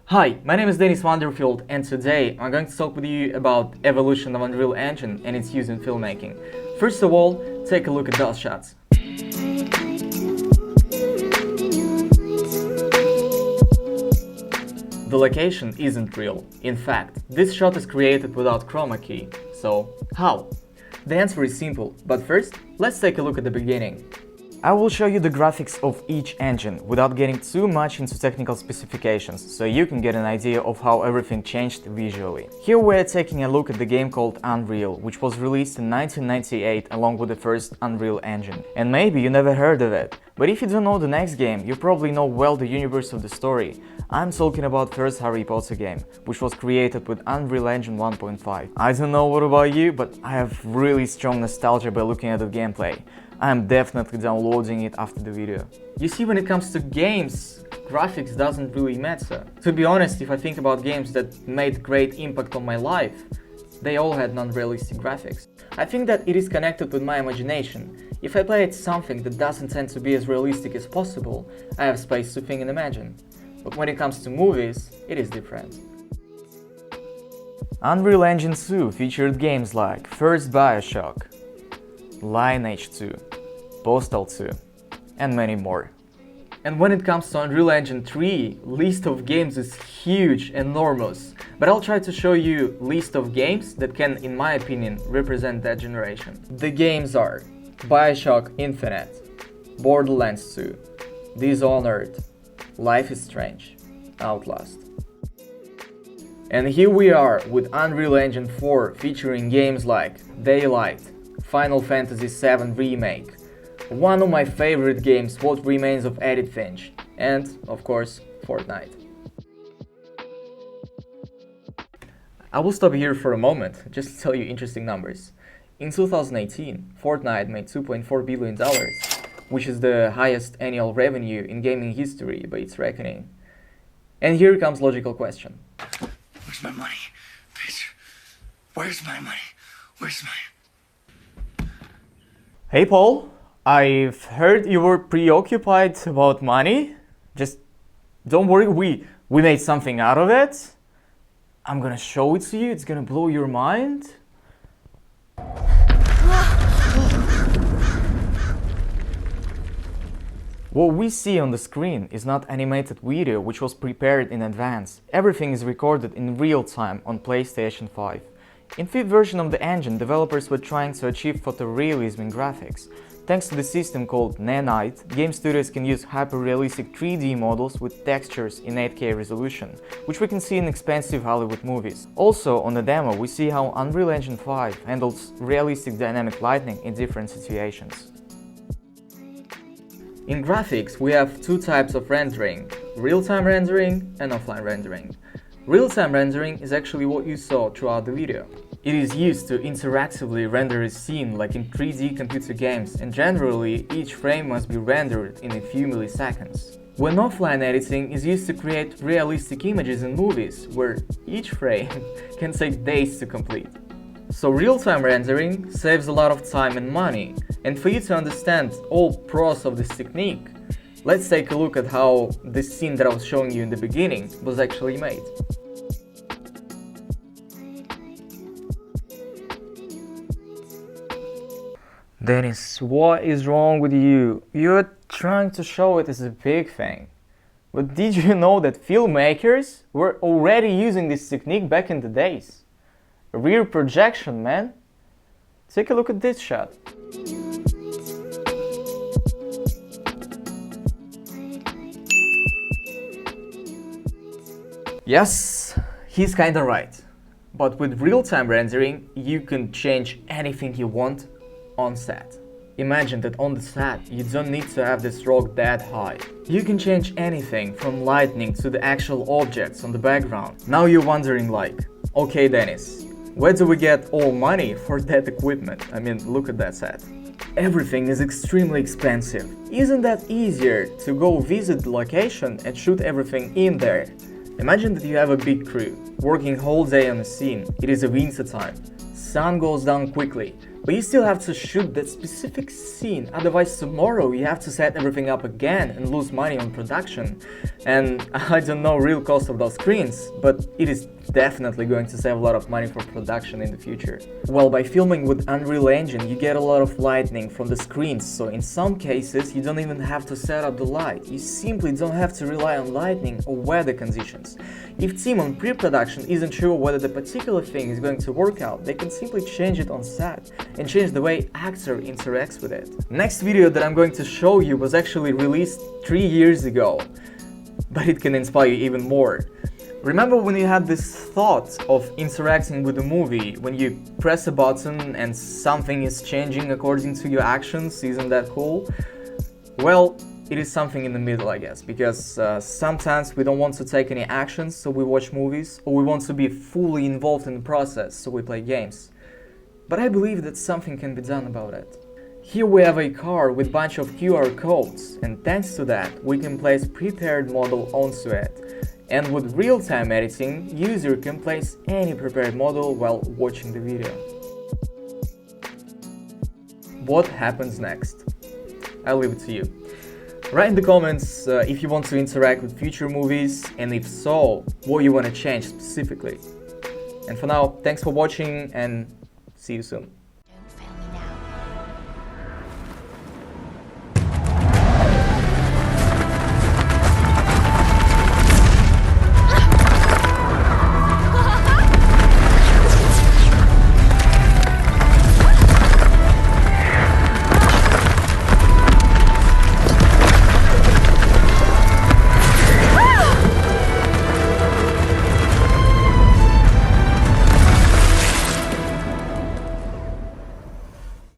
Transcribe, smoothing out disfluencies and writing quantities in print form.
Hi, my name is Dennis Vanderfield, and today I'm going to talk with you about evolution of Unreal Engine and its use in filmmaking. First of all, take a look at those shots. The location isn't real. In fact, this shot is created without chroma key. So, how? The answer is simple, but first, let's take a look at the beginning. I will show you the graphics of each engine without getting too much into technical specifications, so you can get an idea of how everything changed visually. Here we're taking a look at the game called Unreal, which was released in 1998 along with the first Unreal Engine. And maybe you never heard of it, but if you don't know the next game, you probably know well the universe of the story. I'm talking about first Harry Potter game, which was created with Unreal Engine 1.5. I don't know what about you, but I have really strong nostalgia by looking at the gameplay. I'm definitely downloading it after the video. You see, when it comes to games, graphics doesn't really matter. To be honest, if I think about games that made great impact on my life, they all had non-realistic graphics. I think that it is connected with my imagination. If I play at something that doesn't tend to be as realistic as possible, I have space to think and imagine. But when it comes to movies, it is different. Unreal Engine 2 featured games like first BioShock, Lineage 2, Postal 2, and many more. And when it comes to Unreal Engine 3, list of games is huge, enormous, but I'll try to show you list of games that can, in my opinion, represent that generation. The games are BioShock Infinite, Borderlands 2, Dishonored, Life is Strange, Outlast. And here we are with Unreal Engine 4 featuring games like Daylight, Final Fantasy VII Remake, one of my favorite games, What Remains of Edith Finch, and, of course, Fortnite. I will stop here for a moment, just to tell you interesting numbers. In 2018, Fortnite made $2.4 billion, which is the highest annual revenue in gaming history by its reckoning. And here comes logical question. Where's my money? Bitch. Where's my money? Where's my... Hey Paul, I've heard you were preoccupied about money. Just don't worry, we made something out of it. I'm gonna show it to you, it's gonna blow your mind. What we see on the screen is not animated video which was prepared in advance. Everything is recorded in real time on PlayStation 5. In the 5th version of the engine, developers were trying to achieve photorealism in graphics. Thanks to the system called Nanite, game studios can use hyper-realistic 3D models with textures in 8K resolution, which we can see in expensive Hollywood movies. Also, on the demo, we see how Unreal Engine 5 handles realistic dynamic lighting in different situations. In graphics, we have two types of rendering, real-time rendering and offline rendering. Real-time rendering is actually what you saw throughout the video. It is used to interactively render a scene like in 3D computer games, and generally each frame must be rendered in a few milliseconds. When offline editing is used to create realistic images in movies, where each frame can take days to complete. So real-time rendering saves a lot of time and money, and for you to understand all pros of this technique, let's take a look at how this scene that I was showing you in the beginning was actually made. Dennis, what is wrong with you? You're trying to show it as a big thing. But did you know that filmmakers were already using this technique back in the days? Rear projection, man. Take a look at this shot. Yes, he's kinda right. But with real-time rendering, you can change anything you want on set. Imagine that on the set, you don't need to have this rock that high. You can change anything from lighting to the actual objects on the background. Now you're wondering like, okay Dennis, where do we get all money for that equipment? I mean, look at that set. Everything is extremely expensive. Isn't that easier to go visit the location and shoot everything in there? Imagine that you have a big crew, working whole day on a scene. It is a winter time. Sun goes down quickly. But you still have to shoot that specific scene, otherwise tomorrow you have to set everything up again and lose money on production. And I don't know real cost of those screens, but it is definitely going to save a lot of money for production in the future. Well, by filming with Unreal Engine, you get a lot of lighting from the screens, so in some cases you don't even have to set up the light. You simply don't have to rely on lighting or weather conditions. If team on pre-production isn't sure whether the particular thing is going to work out, they can simply change it on set and change the way actor interacts with it. Next video that I'm going to show you was actually released 3 years ago, but it can inspire you even more. Remember when you had this thought of interacting with the movie, when you press a button and something is changing according to your actions? Isn't that cool? Well, it is something in the middle, I guess, because sometimes we don't want to take any actions, so we watch movies, or we want to be fully involved in the process, so we play games. But I believe that something can be done about it. Here we have a car with a bunch of QR codes, and thanks to that, we can place prepared model onto it. And with real-time editing, user can place any prepared model while watching the video. What happens next? I'll leave it to you. Write in the comments if you want to interact with future movies, and if so, what you want to change specifically. And for now, thanks for watching and see you soon.